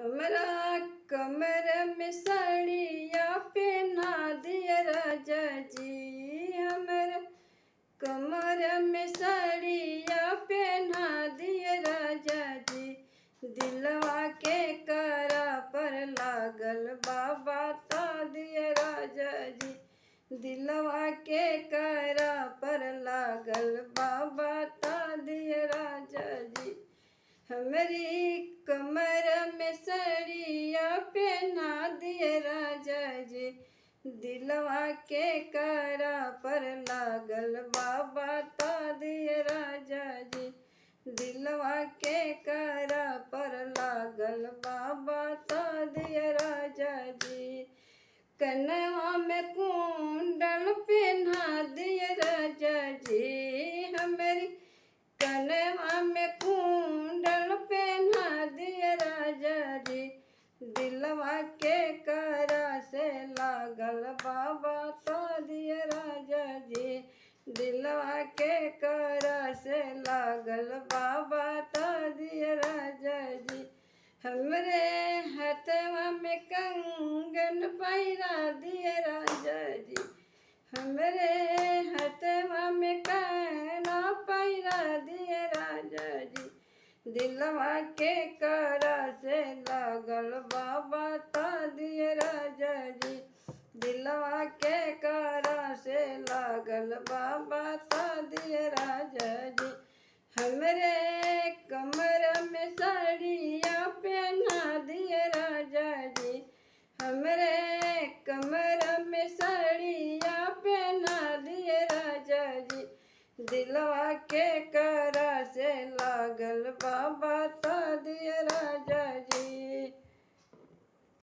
हमरा कमर में साड़िया पहना दिया राजा जी। हमरा कमर में साड़िया पहना दिया राजा जी। दिलवा के करा पर लागल बाबा ता दिया राजा जी। दिलवा के करा पर लागल बाबा ता दिया राजा जी। हमारी कमर में साड़िया पहना दिए राजा जी। दिलवा के करा पर लागल बाबा ता दिए राजा जी। दिलवा के करा पर लागल बाबा ता दिए राजा जी। कनवा में कुंडल पहना दिए राजा जी। हमारी कनवा में कुंडल पहना दिए राजा जी। दिलवा के करा से लागल बाबा ता दिए राजा जी। दिलवा के करा से लागल बाबा ता दिए राजा जी। हमरे हथवा में कंगन पहिरा दिए राजा जी। हमरे हथवा में काना पहिरा दिए राजा जी। दिलवा के करा से लागल बाबा ता दिए राजा जी। दिलवा के करा से लागल बाबा ता दिए राजा जी। हमरे कमर में साड़िया पहना दिए राजा जी। हमरे